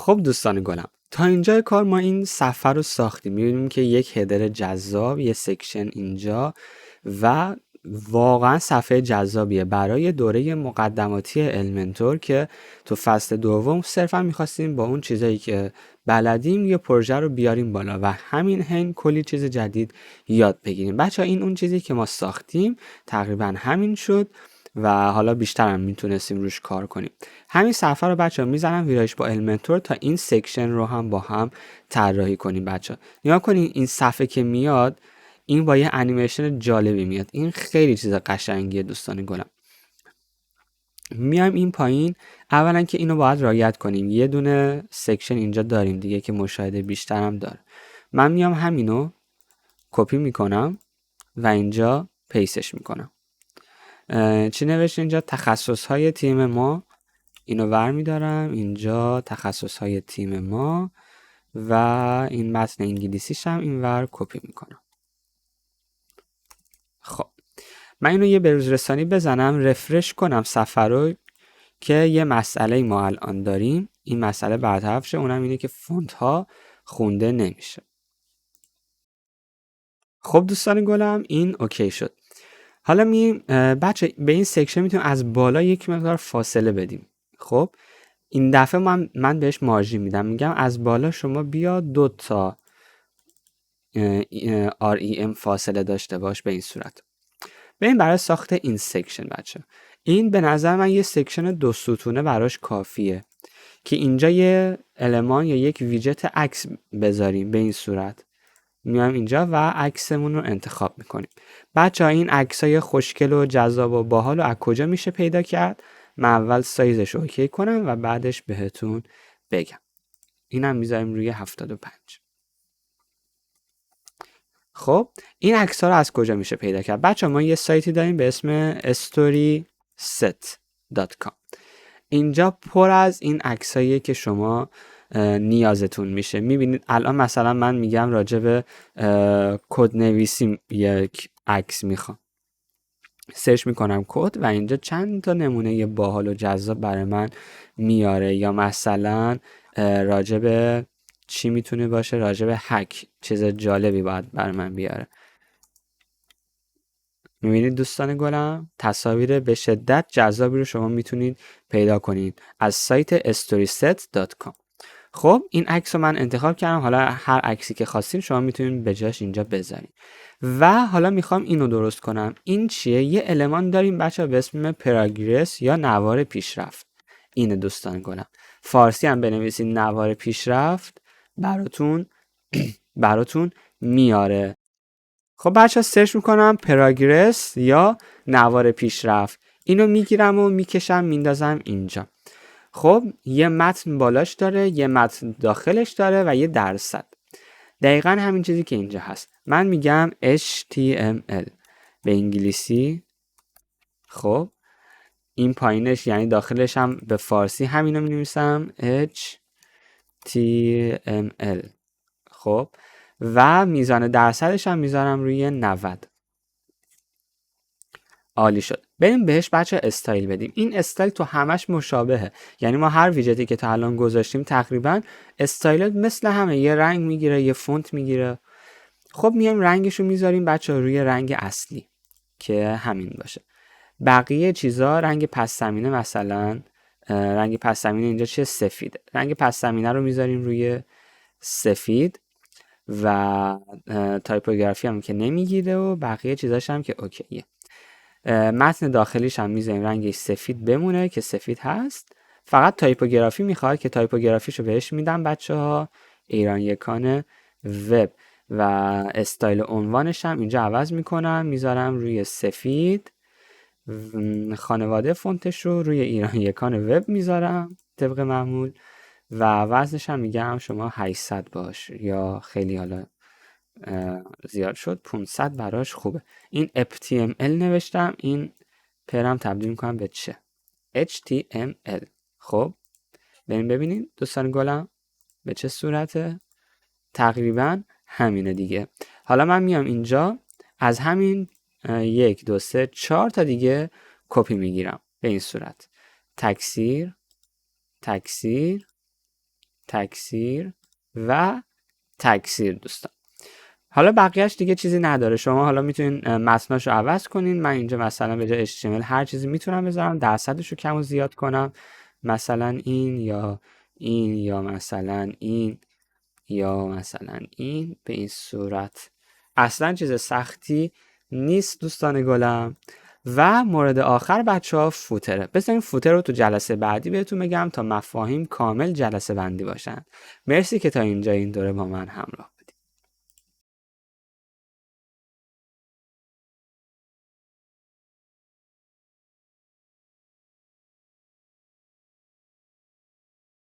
خب دوستان گلم، تا اینجای کار ما این صفحه رو ساختیم. می‌بینیم که یک هدر جذاب، یه سکشن اینجا و واقعا صفحه جذابیه برای دوره مقدماتی المنتور که تو فصل دوم صرفا میخواستیم با اون چیزایی که بلدیم یه پروژه رو بیاریم بالا و همین حین کلی چیز جدید یاد بگیریم. بچه این اون چیزی که ما ساختیم تقریبا همین شد و حالا بیشتر هم میتونستیم روش کار کنیم. همین صفحه رو بچه ها میزنم ویرایش با المنتور تا این سکشن رو هم با هم طراحی کنیم. بچه ها نگاه کنین این صفحه که میاد این با یه انیمیشن جالبی میاد. این خیلی چیز قشنگیه دوستان گلم. میایم این پایین، اولا که اینو باید رعایت کنیم. یه دونه سکشن اینجا داریم دیگه که مشاهده بیشتر هم داره. من میام همینو کپی میکنم و اینجا پیستش میکنم. چی نوشته اینجا؟ تخصص های تیم ما. اینو ور میدارم اینجا، تخصص های تیم ما، و این متن انگلیسیش هم این ور کپی میکنم. خب من اینو یه بروز رسانی بزنم، رفرش کنم صفحه رو که یه مسئله ما الان داریم این مسئله برطرف شه. اونم اینه که فونت ها خونده نمیشه. خب دوستان گلم این اوکی شد. حالا بچه به این سکشن میتونیم از بالا یک مقدار فاصله بدیم. خب این دفعه من بهش مارژین میدم، میگم از بالا شما بیا 2 تا REM فاصله داشته باش. به این صورت بریم برای ساخت این سکشن. بچه این به نظر من یه سکشن 2 ستونه براش کافیه که اینجا یه المان یا یک ویجت عکس بذاریم. به این صورت میایم اینجا و عکسمون رو انتخاب میکنیم. بچه ها این عکس های خوشگل و جذاب و باحال و از کجا میشه پیدا کرد؟ من اول سایزش رو اوکی کنم و بعدش بهتون بگم. اینم میذاریم روی 75. خب این عکس ها رو از کجا میشه پیدا کرد؟ بچه ما یه سایتی داریم به اسم storyset.com. اینجا پر از این عکساییه که شما نیازتون میشه. میبینید الان مثلا من میگم راجع به کد نویسی یک عکس میخوام، سرچ میکنم کد و اینجا چند تا نمونه باحال و جذاب برای من میاره. یا مثلا راجع به چی میتونه باشه؟ راجع به هک چیز جالبی باید برای من بیاره. میبینید دوستان گلم تصاویر به شدت جذابی رو شما میتونید پیدا کنید از سایت storyset.com. خب این عکس رو من انتخاب کردم. حالا هر عکسی که خواستین شما میتونید به جاش اینجا بذارید. و حالا میخوام اینو درست کنم. این چیه؟ یه المان داریم بچه به اسم پراگرس یا نوار پیشرفت. اینه دوستان گلم. فارسی هم بنویسید نوار پیشرفت براتون میاره. خب بچه سرچ میکنم پراگرس یا نوار پیشرفت. اینو میگیرم و میکشم میندازم اینجا. خب یه متن بالاش داره، یه متن داخلش داره و یه درصد. دقیقا همین چیزی که اینجا هست. من میگم HTML به انگلیسی. خب این پایینش یعنی داخلش هم به فارسی همینو مینویسم HTML. خب و میزان درصدش هم میذارم روی 90. عالی شد. بریم بهش بچه استایل بدیم. این استایل تو همش مشابهه، یعنی ما هر ویجتی که تا الان گذاشتیم تقریبا استایلت مثل همه، یه رنگ میگیره یه فونت میگیره. خب میایم رنگشو میذاریم بچه روی رنگ اصلی که همین باشه. بقیه چیزا رنگ پس زمینه، مثلا رنگ پس زمینه اینجا چه؟ سفید. رنگ پس زمینه رو میذاریم روی سفید و تایپوگرافی هم که نمیگیره و بقیه چیزاش هم که اوکیه. متن داخلیش هم میذاریم رنگش سفید بمونه که سفید هست. فقط تایپوگرافی میخواد که تایپوگرافیشو بهش میدم بچه ها ایران یکان وب و استایل عنوانش هم اینجا عوض میکنم، میذارم روی سفید. خانواده فونتش رو روی ایران یکان وب میذارم طبق معمول و وزنش هم میگم شما 800 باش، یا خیلی حالا زیاد شد 500 براش خوبه. این HTML نوشتم، این پرم تبدیل میکنم به چه؟ HTML. خب بریم ببینید دوستان گلم به چه صورته. تقریبا همینه دیگه. حالا من میام اینجا از همین 1 2 3 4 تا دیگه کپی میگیرم به این صورت. تکثیر تکثیر و تکثیر دوستان. حالا بقیهش دیگه چیزی نداره. شما حالا میتونین متناشو عوض کنین. من اینجا مثلا به جای HTML هر چیزی میتونم بذارم، درصدشو کم و زیاد کنم، مثلا این یا این یا مثلا این یا مثلا این. به این صورت اصلا چیز سختی نیست دوستان گلم. و مورد آخر بچه ها فوتره. بذارین فوتر رو تو جلسه بعدی بهتون بگم تا مفاهیم کامل جلسه بندی باشن. مرسی که تا اینجا این دوره با من همراه